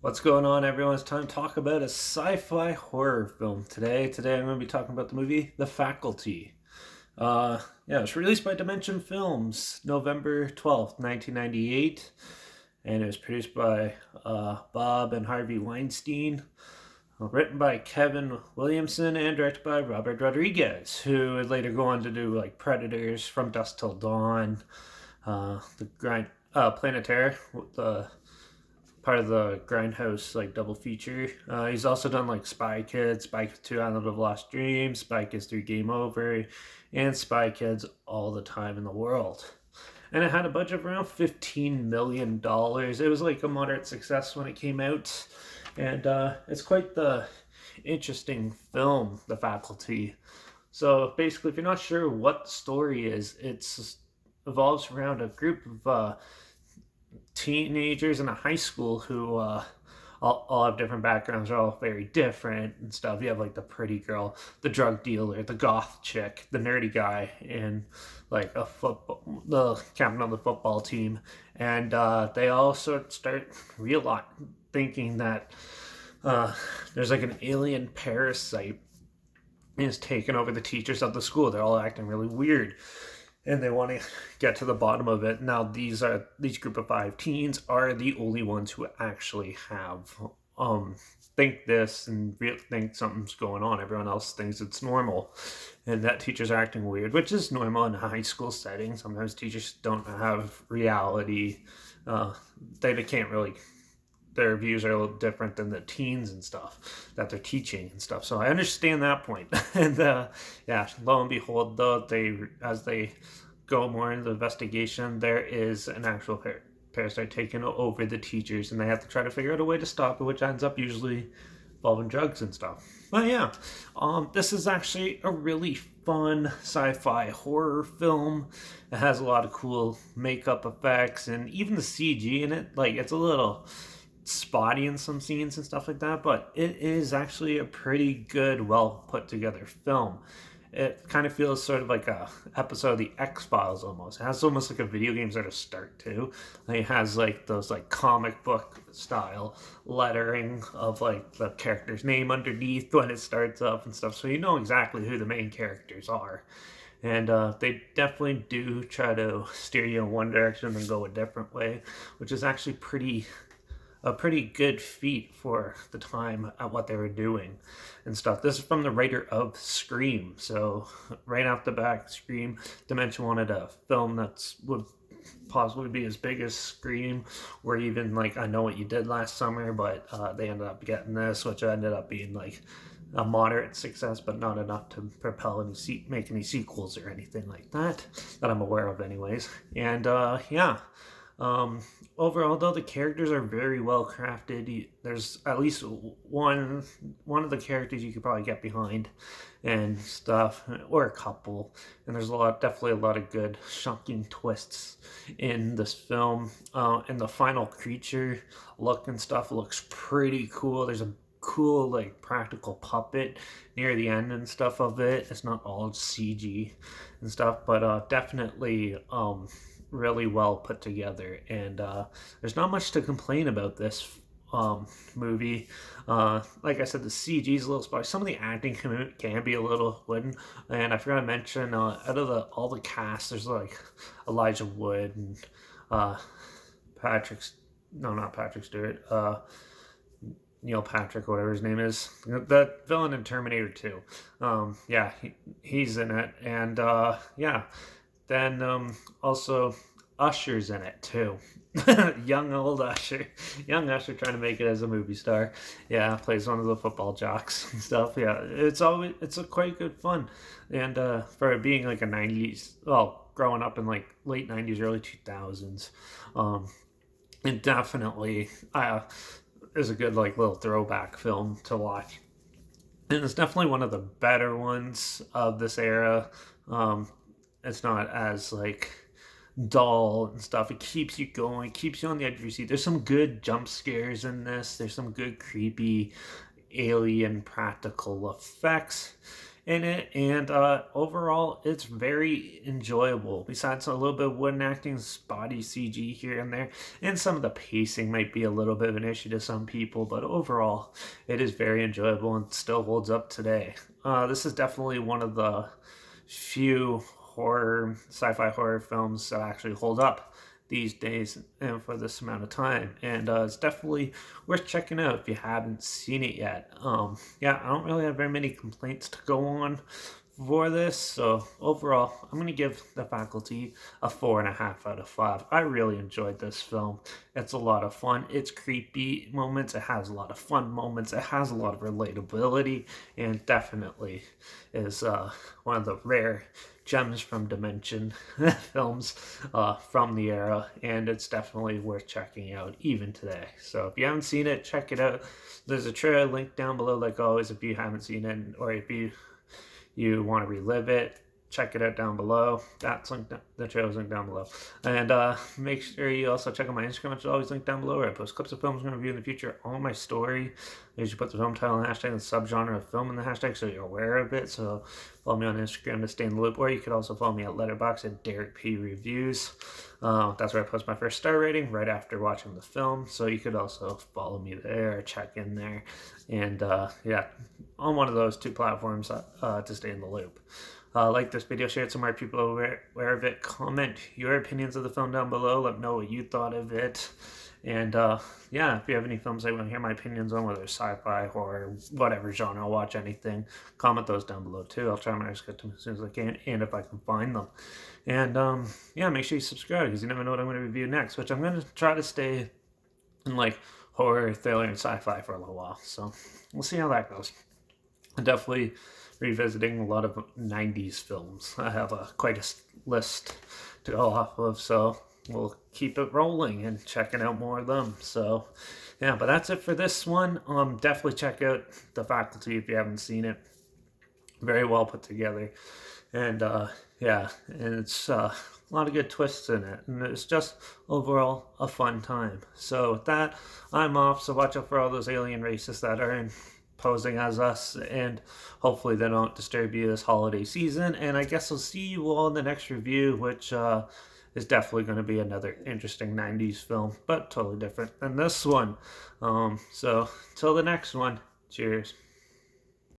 What's going on, everyone? It's time to talk about a sci-fi horror film today. Today, I'm going to be talking about the movie The Faculty. Yeah, it was released by Dimension Films November 12th, 1998, and it was produced by Bob and Harvey Weinstein. Written by Kevin Williamson and directed by Robert Rodriguez, who would later go on to do like Predators, From Dusk Till Dawn, the Planet Terror, the part of the Grindhouse like double feature. He's also done like Spy Kids, Spy Kids 2 Island of Lost Dreams, Spy Kids 3 Game Over, and Spy Kids All the Time in the World. And it had a budget of around $15 million. It was like a moderate success when it came out. And it's quite the interesting film, The Faculty. So basically, if you're not sure what the story is, it evolves around a group of teenagers in a high school who all have different backgrounds. They're all very different and stuff. You have like the pretty girl, the drug dealer, the goth chick, the nerdy guy, and like the captain of the football team. And they all sort of start thinking that there's like an alien parasite is taking over the teachers of the school. They're all acting really weird, and they want to get to the bottom of it. Now, these group of five teens are the only ones who actually have think this and think something's going on. Everyone else thinks it's normal, and that teachers are acting weird, which is normal in a high school setting. Sometimes teachers don't have reality. They can't really, their views are a little different than the teens and stuff that they're teaching and stuff. So I understand that point. And yeah, lo and behold, though, as they go more into the investigation, there is an actual parasite taking over the teachers, and they have to try to figure out a way to stop it, which ends up usually involving drugs and stuff. But yeah, this is actually a really fun sci-fi horror film. It has a lot of cool makeup effects, and even the CG in it, like, it's a little spotty in some scenes and stuff like that, but it is actually a pretty good, well put together film. It kind of feels sort of like a episode of the X-Files almost. It has almost like a video game sort of start to. It has like those like comic book style lettering of like the character's name underneath when it starts up and stuff, so you know exactly who the main characters are. And they definitely do try to steer you in one direction and go a different way, which is actually a pretty good feat for the time at what they were doing and stuff. This is from the writer of Scream. So right off the back, Scream, Dimension wanted a film that would possibly be as big as Scream, or even like I Know What You Did Last Summer, but they ended up getting this, which ended up being like a moderate success, but not enough to propel make any sequels or anything like that I'm aware of, anyways. And yeah, um, overall, though, the characters are very well crafted. There's at least one of the characters you could probably get behind and stuff, or a couple. And there's definitely a lot of good shocking twists in this film. And the final creature look and stuff looks pretty cool. There's a cool like practical puppet near the end and stuff of it. It's not all CG and stuff, but definitely really well put together, and there's not much to complain about this movie. Like I said, the CG is a little spotty. Some of the acting can be a little wooden, and I forgot to mention out of all the cast, there's like Elijah Wood and uh, Patrick's no, not Patrick Stewart. Neil Patrick, whatever his name is, the villain in Terminator 2. Yeah, he's in it, and yeah. Then also Usher's in it too. Young old Usher, young Usher trying to make it as a movie star. Yeah, plays one of the football jocks and stuff. Yeah, it's a quite good fun, and for it being like a '90s, well, growing up in like late '90s, early 2000s, it definitely is a good like little throwback film to watch, and it's definitely one of the better ones of this era. It's not as like dull and stuff. It keeps you going, keeps you on the edge of your seat. There's some good jump scares in this. There's some good creepy alien practical effects. in it, and overall, it's very enjoyable. Besides a little bit of wooden acting, spotty CG here and there, and some of the pacing might be a little bit of an issue to some people, but overall, it is very enjoyable and still holds up today. This is definitely one of the few sci-fi horror films that actually hold up these days and for this amount of time, and it's definitely worth checking out if you haven't seen it yet. Yeah, I don't really have very many complaints to go on for this, so overall I'm going to give The Faculty a 4.5 out of 5. I really enjoyed this film. It's a lot of fun. It's creepy moments, it has a lot of fun moments, it has a lot of relatability, and definitely is one of the rare gems from Dimension films from the era, and it's definitely worth checking out even today. So if you haven't seen it, check it out. There's a trailer link down below, like always, if you haven't seen it, or if you want to relive it, check it out down below. That's linked, the trailer's linked down below. And make sure you also check out my Instagram, which is always linked down below, where I post clips of films I'm going to review in the future on my story. I usually put the film title and hashtag and subgenre of film in the hashtag so you're aware of it. So follow me on Instagram to stay in the loop, or you could also follow me at Letterbox at Derek P Reviews. That's where I post my first star rating right after watching the film. So you could also follow me there, check in there, and yeah, on one of those two platforms to stay in the loop. Like this video, share it so more people are aware of it. Comment your opinions of the film down below. Let me know what you thought of it. And yeah, if you have any films that you want to hear my opinions on, whether it's sci-fi, horror, whatever genre, I'll watch anything, comment those down below too. I'll try my best to get to them as soon as I can, and if I can find them. And yeah, make sure you subscribe, because you never know what I'm going to review next, which I'm going to try to stay in like horror, thriller, and sci-fi for a little while. So we'll see how that goes. I'm definitely revisiting a lot of 90s films. I have quite a list to go off of, so we'll keep it rolling and checking out more of them. So yeah, but that's it for this one. Definitely check out The Faculty if you haven't seen it. Very well put together, and yeah, and it's a lot of good twists in it, and it's just overall a fun time. So with that, I'm off, so watch out for all those alien races that are posing as us, and hopefully they don't disturb you this holiday season. And I guess I'll see you all in the next review, which is definitely going to be another interesting 90s film, but totally different than this one. So till the next one, cheers.